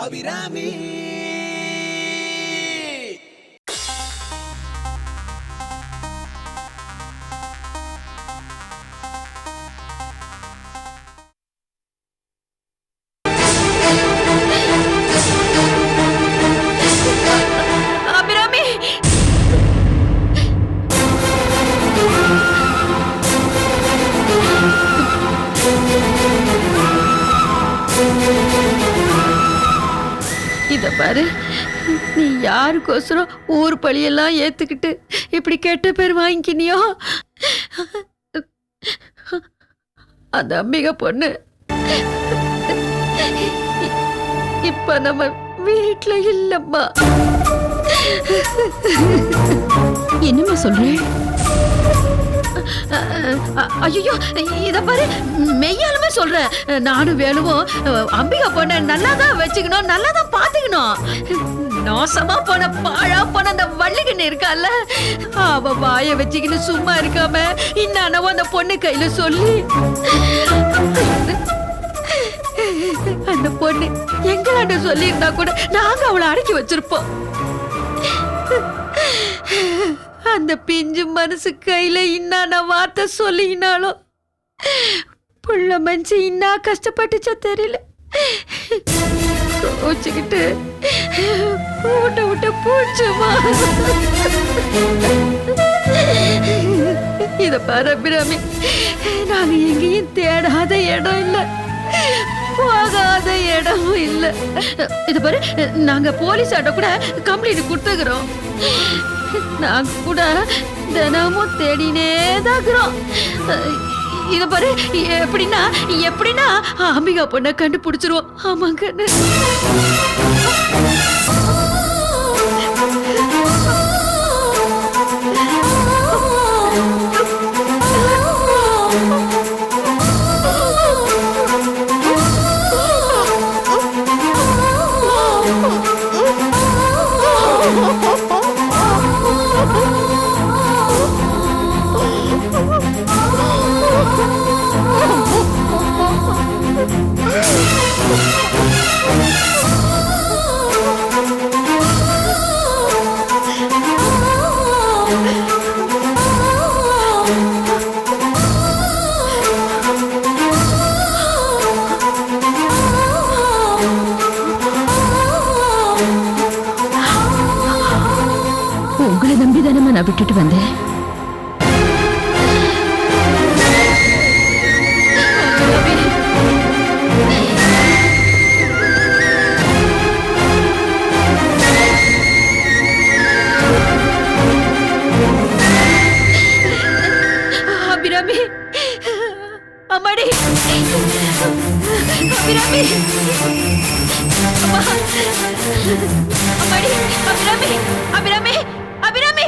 அபிராமி. அபிராமி, இத பாரு, நீ யாருக்கோசரம் ஊர் பழியெல்லாம் ஏத்துக்கிட்டு இப்படி கெட்ட பேர் வாங்கிக்கினியோ, அந்த அம்பிகை பொண்ணு இப்ப நம்ம வீட்டுல இல்லம்மா. என்னம்மா சொல்றேன்? ஐயோ, இத பாரு, மெய்யாலுமே சொல்றேன். நானும் வேலுவும் அம்பிகை பொண்ண நல்லாதான் வச்சுக்கணும், நல்லாதான் பாத்துக்கணும். நாசமா போன பாழா போன அந்த வள்ளிகண்ணு இருக்கால, அவ வாய வச்சுக்கின்னு சும்மா இருக்காம இன்னானவோ அந்த பொண்ணு கையில சொல்லி அந்த பொண்ணு எங்களாண்ட சொல்லி இருந்தா கூட நாங்க அவளை அடக்கி வச்சிருப்போம். அந்த பிஞ்சு மனசு கையில இன்னான வார்த்தை சொல்லினாலும் புள்ள மனுச்சு இன்னா கஷ்டப்பட்டுச்சா தெரியல. கோச்சுக்கிட்டு ஊட்ட விட்டு பூச்சுமா. இத பாரு அபிராமி, நாங்க எங்கேயும் தேடாத இடம் இல்ல, போகாத இடமும் இல்ல. இது பாரு, நாங்க போலீஸ் ஆட்ட கூட கம்ப்ளைண்ட் கொடுத்துக்கிறோம். நாங்க கூட தினமும் தேடினே தாக்குறோம். இத பாரு, எப்படின்னா அம்பிகா பொண்ண கண்டுபிடிச்சிருவோம். ஆமாங்க. உங்களை நம்பிதானம்மா நான் விட்டுட்டு வந்தேன். அபிராமி, அம்மாடி, அபிராமி, அம்மாடி, அபிராமி, அபிராமி, அபிராமி,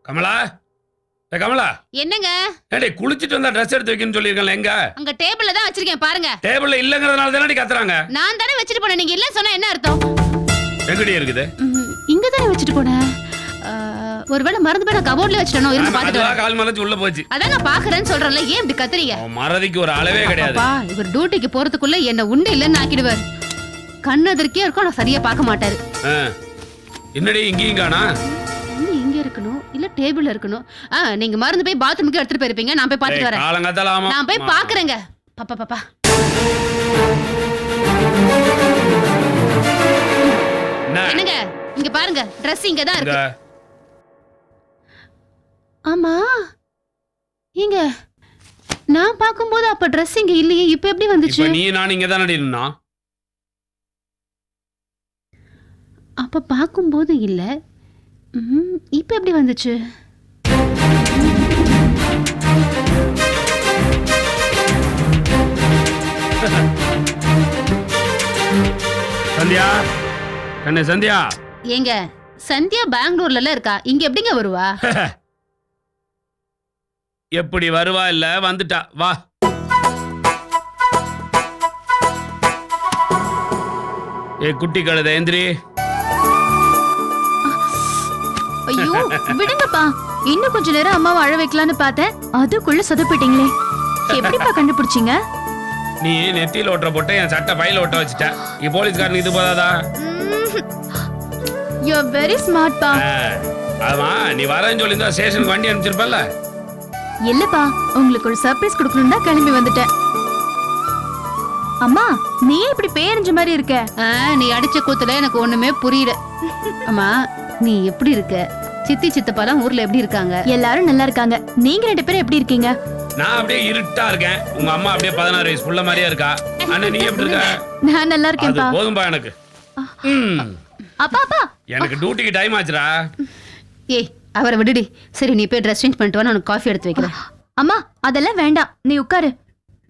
கமலா, கமலா, என்னங்க? ஏடி குளிச்சிட்டு வந்தா ட்ரெஸ் எடுத்து வைக்கணும்னு சொல்லிருக்கேன்ல, எங்க? அங்க டேபிள்ல தான் வச்சிருக்கேன் பாருங்க. டேபிள்ல இல்லங்கறதுனால தானடி கத்துறாங்க. நான் தானே வச்சிட்டு போனேன், நீங்க இல்ல சொன்னா என்ன அர்த்தம்? எங்கடி இருக்குது? இங்க தானே வச்சிட்டு போனேன். ஒருவேளை மறந்து போய் நான் கபோர்ட்ல வச்சிட்டனோ இருந்து பாத்துட்டு. அதுவா கால் மலச்சு உள்ள போச்சு. அதான் நான் பாக்குறேன்னு சொல்றேன்ல, ஏன் இப்படி கத்துறீங்க? மறதிக்கு ஒரு அளவே கிடையாது. அப்பா, இவர் டியூட்டிக்கு போறதுக்குள்ள என்ன உண்டு இல்லன்னு ஆக்கிடுவார். கண்ணதற்கே இருக்கும், நான் சரியா பார்க்க மாட்டாரு. என்னடி இங்கேயும் காணா? இங்க இருக்கணும் இல்ல டேபிள்ல இருக்கணும். நீங்க மறந்து போய் பாத்ரூமுக்கு எடுத்துட்டு போயிருப்பீங்க. நான் போய் பாத்துட்டு வரேன். காலங்கத்தால ஆமா. நான் போய் பாக்குறேங்க. பாப்பா பாப்பா. என்னங்க இங்க பாருங்க, Dress இங்க தான் இருக்கு. ஆமா இங்க நான் பாக்கும்போது அப்ப Dress இங்க இல்லையே, இப்ப எப்படி வந்துச்சு? இப்ப நீ நான் இங்க தான் நின்னா. அப்ப பாக்கும்போது இல்ல, இப்ப எப்படி வந்துச்சு? சந்தியா, கண்ணே சந்தியா. ஏங்க சந்தியா பெங்களூர்ல இருக்கா, இங்க எப்படிங்க வருவா? எப்படி வருவா இல்ல வந்துட்டா. வா. ஏ குட்டி கழுதை எந்திரி. ஐயோ விடுங்கப்பா, இன்னும் கொஞ்ச நேரம் அம்மாவை அழ வைக்கலான்னு பார்த்தேன், அதுக்குள்ள சொதப்பிட்டீங்களே. எப்படிப்பா கண்டுபிடிச்சீங்க? நீ நெத்தியில ஓட்டுற போட்டு என் சட்டை பையில ஓட்ட வச்சுட்ட. இங்க போலீஸ்காரனுக்கு இது போதாதா? யூ ஆர் வெரி ஸ்மார்ட் பா. ஆமா, நீ வரேன்னு சொல்லியிருந்தா ஸ்டேஷனுக்கு வண்டி அனுப்பிச்சிருப்பல்ல. இல்லப்பா, உங்களுக்கு ஒரு சர்ப்ரைஸ் கொடுக்கணும் தான் கிளம்பி வந்துட்டேன். அம்மா, நீ இப்படி பேரஞ்ச மாதிரி இருக்க? நீ அடிச்ச கூத்துல எனக்கு ஒண்ணுமே புரியல. அம்மா நீ எப்படி இருக்க? சித்தி சித்தப்பாலாம் ஊர்ல எப்படி இருக்காங்க? எல்லாரும் நல்லா இருக்காங்க. நீங்க 2 பேரும் எப்படி இருக்கீங்க? நான் அப்படியே இருட்டா இருக்கேன். உங்க அம்மா அப்படியே 16 வயசு புள்ள மாதிரியா இருக்கா. அண்ணா நீ எப்படி இருக்க? நான் நல்லா அது இருக்கேன்ப்பா. போதும்பா எனக்கு. அப்பா அப்பா, எனக்கு டியூட்டிக்கு டைம் ஆச்சுடா. ஏய் அவரை விடுடி. சரி நீ போய் ட்ரெஸ் சேஞ்ச் பண்ணிட்டு வா, நான் உனக்கு காஃபி எடுத்து வைக்கிறேன். அம்மா அதெல்லாம் வேண்டாம், நீ உட்காரு.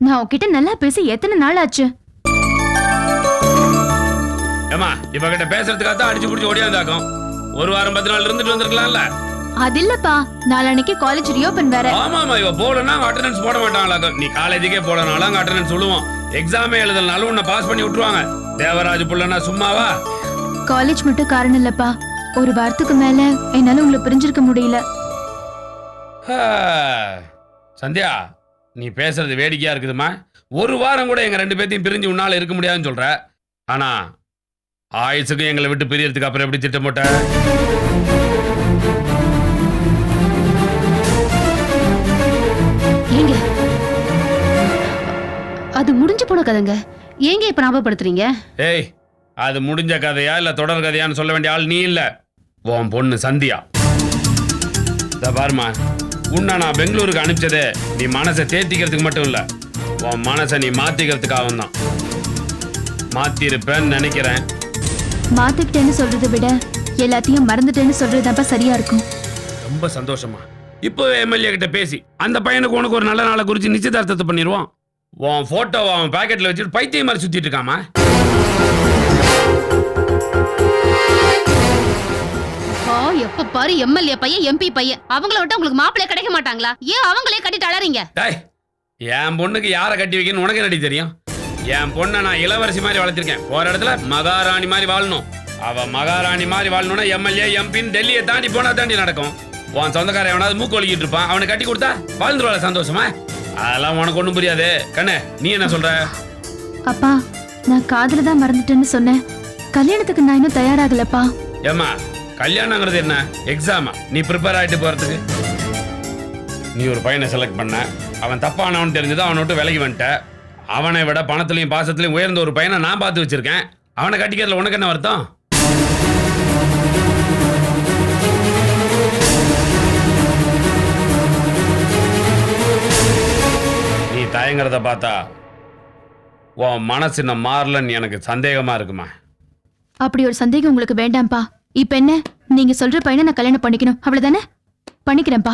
நான் உன்கிட்ட நல்லா பேசி எத்தனை நாள் ஆச்சு? ஏமா இவ கிட்ட பேசுறதுக்காக தான் அடிச்சு புடிச்சு ஓடியாந்தாக்கும். ஒரு வாரம் 10 நாள் இருந்துட்டு வந்திருக்கலாம்ல. அது இல்லப்பா, நாளைக்கு காலேஜ் ரீஓபன் வேற. ஆமாமா, இவ போலன்னா அட்டெண்டன்ஸ் போட மாட்டாங்களாக்கும். நீ காலேஜுக்கே போலனாலும் அங்க அட்டெண்டன்ஸ் சொல்லுவோம். எக்ஸாமே எழுதலனாலும் உன்னை பாஸ் பண்ணி விட்டுருவாங்க. தேவராஜ் புள்ளனா சும்மாவா? காலேஜ் மட்டும் காரணம் இல்லப்பா, ஒரு வாரத்துக்கு மேல என்னால உங்களை பிரிஞ்சிருக்க முடியல. சந்தியா, நீ பேசுறது வேடிக்கையா இருக்குதுமா. ஒரு வாரம் கூட எங்க 2 பேத்தையும் பிரிஞ்சு உன்னால இருக்க முடியாதுன்னு சொல்ற. ஆனா ஆயுசுக்கு எங்களை விட்டு பிரியறதுக்கு அப்புறம் எப்படி திட்டம் போட்ட? ஏங்க அது முடிஞ்சு போன கதைங்க, ஏங்க இப்ப ஞாபகப்படுத்துறீங்க? ஏய், அது முடிஞ்ச கதையா இல்ல தொடர் கதையான்னு சொல்ல வேண்டிய ஆள் நீ இல்ல, உன் பொண்ணு சந்தியா. இத பாருமா, உன்னை நான் பெங்களூருக்கு அனுப்பிச்சதே நீ மனசை தேத்திக்கிறதுக்கு மட்டும் இல்ல, உன் மனசை நீ மாத்திக்கிறதுக்காகவும் தான். மாத்திருப்பேன்னு நினைக்கிறேன். மாத்திக்கிட்டேன்னு சொல்றதை விட எல்லாத்தையும் மறந்துட்டேன்னு சொல்றதுதான்ப்பா சரியா இருக்கும். ரொம்ப சந்தோஷமா. இப்போவே எம்எல்ஏ கிட்ட பேசி அந்த பையனுக்கு உனக்கு ஒரு நல்ல நாளை குறிச்சு நிச்சயதார்த்தத்தை பண்ணிடுவோம். உன் போட்டோவை அவன் பாக்கெட்ல வச்சுட்டு பைத்தியம் மாதிரி சுத்திட்டு இருக்காமா. எப்ப பாரு எம்எல்ஏ பையன் எம்பி பையன், அவங்கள விட்டு உங்களுக்கு மாப்பிள்ளை கிடைக்க மாட்டாங்களா? ஏன் அவங்களே கட்டிட்டு அழறீங்க? என் பொண்ணுக்கு யாரை கட்டி வைக்கணும் உனக்கு என்னடி தெரியும்? என் பொண்ணை நான் இளவரசி மாதிரி வளர்த்திருக்கேன். போற இடத்துல மகாராணி மாதிரி வாழணும். அவ மகாராணி மாதிரி வாழணும்னா எம்எல்ஏ எம்பின்னு டெல்லியை தாண்டி போனா தாண்டி நடக்கும். உன் சொந்தக்காரன் எவனாவது மூக்கு ஒலிக்கிட்டு இருப்பான், அவனை கட்டி கொடுத்தா வாழ்ந்துருவாள் சந்தோஷமா. அதெல்லாம் உனக்கு ஒண்ணும் புரியாது. கண்ணே நீ என்ன சொல்ற? அப்பா, நான் காதல தான் மறந்துட்டேன்னு சொன்னேன், கல்யாணத்துக்கு நான் இன்னும் தயாராகலப்பா. ஏமா, கல்யாணங்கிறது என்ன எக்ஸாமா? நீ ப்ரிப்பேர் ஆயிட்டு போறதுக்கு. நீ ஒரு பையனை செலக்ட் பண்ண, அவன் தப்பானவன் தெரிஞ்சது அவனை விட்டு விலகி வந்துட்ட. அவனை விட பணத்திலையும் பாசத்திலையும் உயர்ந்த ஒரு பையனை நான் பார்த்து வச்சிருக்கேன். அவனை கட்டிக்கிறதுல உனக்கு என்ன வருத்தம்? நீ தயங்குறத பார்த்தா உன் மனசு இன்னும் மாறலன்னு எனக்கு சந்தேகமா இருக்குமா. அப்படி ஒரு சந்தேகம் உங்களுக்கு வேண்டாம்ப்பா. இப்ப என்ன, நீங்க சொல்ற பையனை நான் கல்யாணம் பண்ணிக்கணும், அவ்வளவுதானே? பண்ணிக்கிறேன்ப்பா.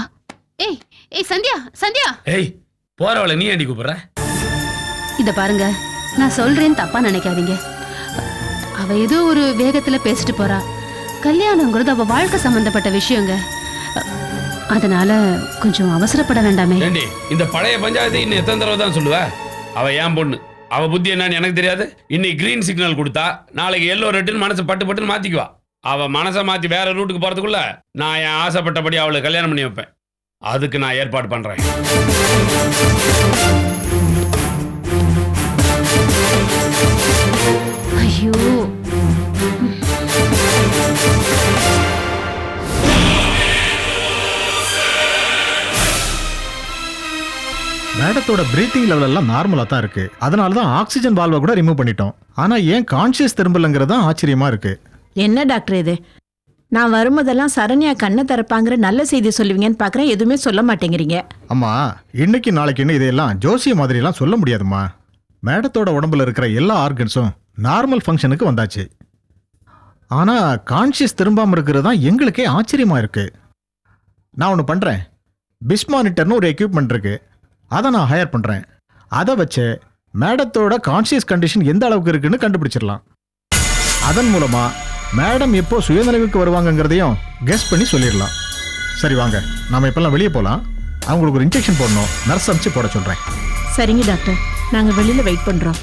ஏய் ஏய் சந்தியா, சந்தியா. ஏய், போறவளை நீ ஏண்டி கூப்பிடுற? இத பாருங்க, நான் சொல்றேன்னு தப்பா நினைக்காதீங்க. அவ ஏதோ ஒரு வேகத்துல பேசிட்டு போறா. கல்யாணங்கிறது அவ வாழ்க்கை சம்பந்தப்பட்ட விஷயங்க. அதனால கொஞ்சம் அவசரப்பட வேண்டாமே. ஏண்டி, இந்த பழைய பஞ்சாயத்தை இன்னும் எத்தனை தடவை தான் சொல்லுவ? அவ ஏன் பொண்ணு, அவ புத்தி என்னன்னு எனக்கு தெரியாது. இன்னைக்கு கிரீன் சிக்னல் கொடுத்தா நாளைக்கு எல்லோ ரெட்டுன்னு மனசை பட்டு பட்டுன்னு மாத்திக்குவா. அவ மனசை மாத்தி வேற ரூட்டுக்கு போறதுக்குள்ள நான் என் ஆசைப்பட்டபடி அவளை கல்யாணம் பண்ணி வைப்பேன். அதுக்கு நான் ஏற்பாடு பண்றேன். ஐயோ, மேடத்தோட பிரீத்திங் லெவல் எல்லாம் நார்மலா தான் இருக்கு. அதனால தான் ஆக்சிஜன் வால்வை கூட ரிமூவ் பண்ணிட்டோம். ஆனா ஏன் கான்ஷியஸ் திரும்பலங்கிறது தான் ஆச்சரியமா இருக்கு. என்ன டாக்டர் இது? நான் வரும்போதெல்லாம் சரண்யா கண்ணை திறப்பாங்கிற நல்ல செய்தி சொல்லுவீங்கன்னு பார்க்குறேன், எதுவுமே சொல்ல மாட்டேங்கிறீங்க. அம்மா இன்னைக்கு நாளைக்குன்னு இதையெல்லாம் ஜோசிய மாதிரிலாம் சொல்ல முடியாதும்மா. மேடத்தோட உடம்புல இருக்கிற எல்லா ஆர்கன்ஸும் நார்மல் ஃபங்க்ஷனுக்கு வந்தாச்சு. ஆனால் கான்ஷியஸ் திரும்பாமல் இருக்கிறது தான் எங்களுக்கே ஆச்சரியமாக இருக்கு. நான் ஒன்று பண்ணுறேன், பிஸ்மானிட்டர்னு ஒரு எக்யூப்மெண்ட் இருக்கு, அதை நான் ஹையர் பண்ணுறேன். அதை வச்சு மேடத்தோட கான்ஷியஸ் கண்டிஷன் எந்த அளவுக்கு இருக்குன்னு கண்டுபிடிச்சிடலாம். அதன் மூலமாக மேடம் எப்போ சுயநினைவுக்கு வருவாங்கங்கிறதையும் கெஸ் பண்ணி சொல்லிடலாம். சரி வாங்க, நாம இப்பெல்லாம் வெளியே போகலாம். அவங்களுக்கு ஒரு இன்ஜெக்ஷன் போடணும், நர்ஸ் அனுப்பிச்சு போட சொல்கிறேன். சரிங்க டாக்டர், நாங்கள் வெளியில் வெயிட் பண்ணுறோம்.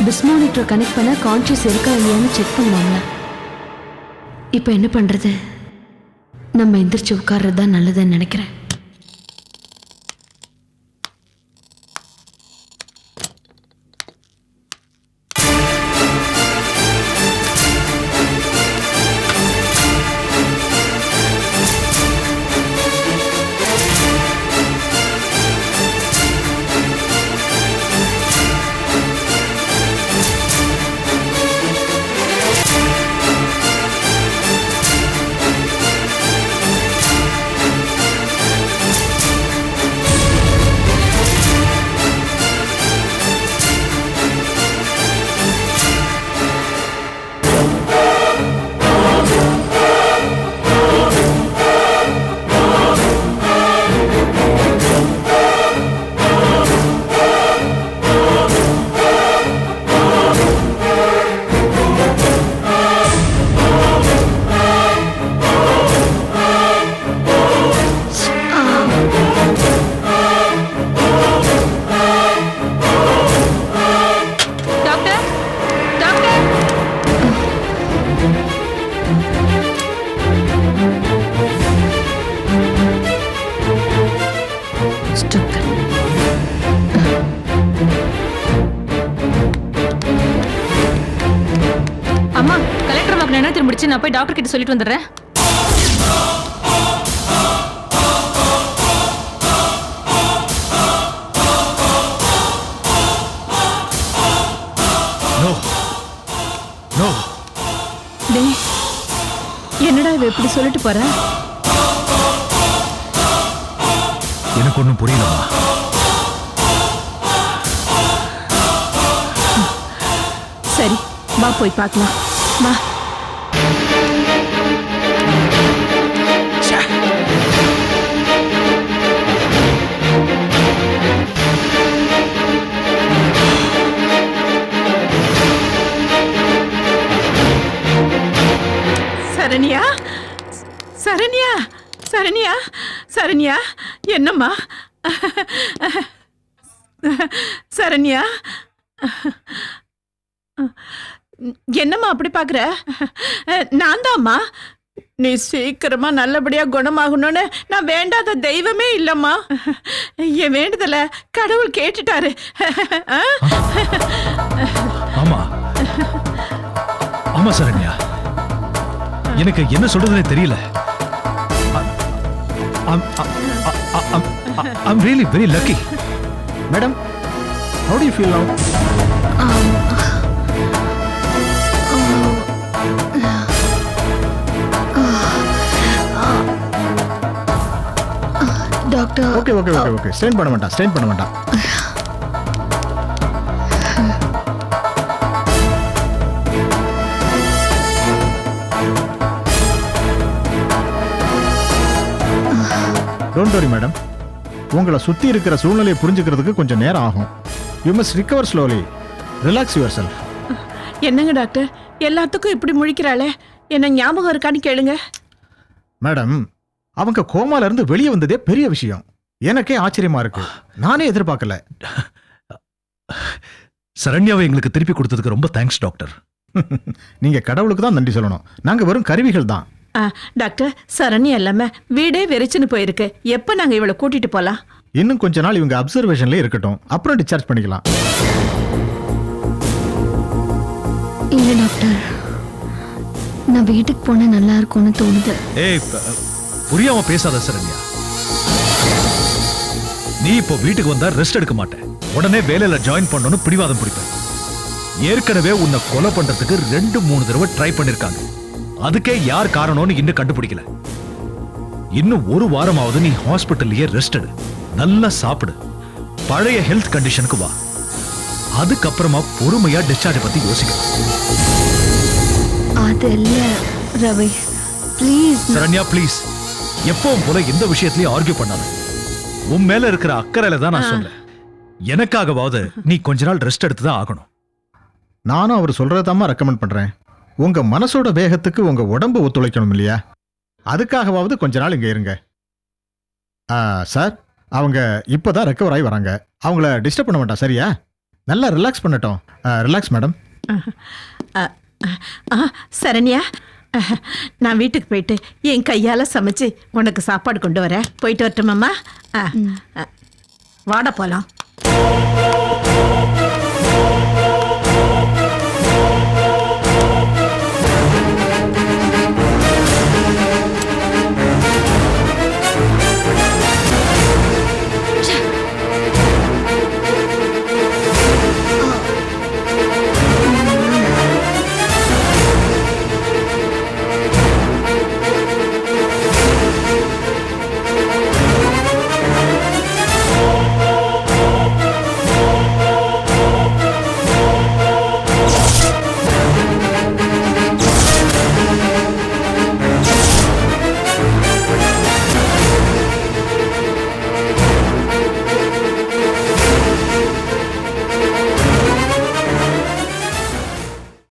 பிஸ்மானிட்டரை கனெக்ட் பண்ண கான்ஷியஸ் இருக்கா இல்லையான்னு செக் பண்ணுவாங்க. இப்போ என்ன பண்றது? நம்ம எந்திரிச்சு உட்கார்றது தான் நல்லதுன்னு நினைக்கிறேன். அம்மா, கலெக்டர் மகன் என்ன திரும்பிடுச்சு, நான் போய் டாக்டர் கிட்ட சொல்லிட்டு வந்துடுறேன். டேய், என்னடா இவ இப்படி சொல்லிட்டு போற? எனக்கு ஒன்றும் புரியலம்மா. சரி வா போய் பார்க்கலாம், வா. சரண்யா, சரண்யா, சரண்யா, சரண்யா, என்னம்மா? சரண்யா, என்னம்மா அப்படி பாக்குற? நான் தான்மா. நீ சீக்கிரமா நல்லபடியா குணமாகணும்னு நான் வேண்டாத தெய்வமே இல்லம்மா. என் வேண்டுதல கடவுள் கேட்டுட்டாரு. ஆமா ஆமா சரண்யா, எனக்கு என்ன சொல்றதுனே தெரியல. I'm really very lucky. Madam, how do you feel now? Doctor, okay. Strain பண்ண வேண்டாம். டோன்ட் வரி மேடம், உங்களை சுற்றி இருக்கிற சூழ்நிலையை புரிஞ்சுக்கிறதுக்கு கொஞ்சம் நேரம் ஆகும். You must recover slowly. Relax your self. என்னங்க டாக்டர், எல்லாத்துக்கும் இப்படி முழிக்கிறாளே, என்ன ஞாபகம் இருக்கான்னு கேளுங்க. மேடம், அவங்க கோமால இருந்து வெளியே வந்ததே பெரிய விஷயம். எனக்கே ஆச்சரியமா இருக்கு. நானே எதிர்பார்க்கல. சரண்யாவை எங்களுக்கு திருப்பி கொடுத்ததுக்கு ரொம்ப தேங்க்ஸ் டாக்டர். நீங்க கடவுளுக்கு தான் நன்றி சொல்லணும். நாங்க வெறும் கருவிகள் தான். டாக்டர், சரண்யா இல்லாம வீடே வெறிச்சுன்னு போயிருக்கு. எப்ப நாங்க இவளை கூட்டிட்டு போலாம்? இன்னும் கொஞ்ச நாள் இவங்க அப்சர்வேஷன்ல இருக்கட்டும், அப்புறம் டிஸ்சார்ஜ் பண்ணிக்கலாம். இல்ல டாக்டர், நான் வீட்டுக்கு போனா நல்லா இருக்கும்னு தோணுது. ஏய் புரியாம பேசாத சரண்யா. நீ இப்போ வீட்டுக்கு வந்தா ரெஸ்ட் எடுக்க மாட்டேன், உடனே வேலையில ஜாயின் பண்ணணும்னு பிடிவாதம் பிடிப்பேன். ஏற்கனவே உன்னை கொலை பண்றதுக்கு 2-3 தடவை ட்ரை பண்ணிருக்காங்க. அதுக்கே யார் காரணம்னு இன்னும் கண்டுபிடிக்கல. இன்னும் ஒரு வாரமாவது நீ ஹாஸ்பிட்டல்லயே ரெஸ்ட் எடு, நல்லா சாப்பிடு, பழைய ஹெல்த் கண்டிஷனுக்கு வா. அதுக்கப்புறமா பொறுமையா டிஸ்சார்ஜ் பத்தி யோசிக்கலாம். அது இல்ல ரவி, ப்ளீஸ். சரண்யா ப்ளீஸ், எப்பவும் போல எந்த விஷயத்திலயும் ஆர்கியூ பண்ணாத. உன் மேல இருக்கிற அக்கறையில தான் நான் சொல்றேன். எனக்காகவாவது நீ கொஞ்ச நாள் ரெஸ்ட் எடுத்து தான் ஆகணும். நானும் அவர் சொல்றதாம்மா ரெக்கமெண்ட் பண்றேன். உங்க மனசோட வேகத்துக்கு உங்க உடம்பு ஒத்துழைக்கணும் இல்லையா? அதுக்காகவாவது கொஞ்ச நாள் இங்க இருங்க. சார், அவங்க இப்பதான் ரெக்கவர் ஆகி வராங்க. அவங்கள டிஸ்டர்ப் பண்ண வேண்டாம், சரியா? நல்லா ரிலாக்ஸ் பண்ணட்டும். Relax madam. சரண்யா, நான் வீட்டுக்கு போயிட்டு என் கையால சமைச்சு உனக்கு சாப்பாடு கொண்டு வரேன். போயிட்டு வரட்டுமாம்மா? வாட போலாம்.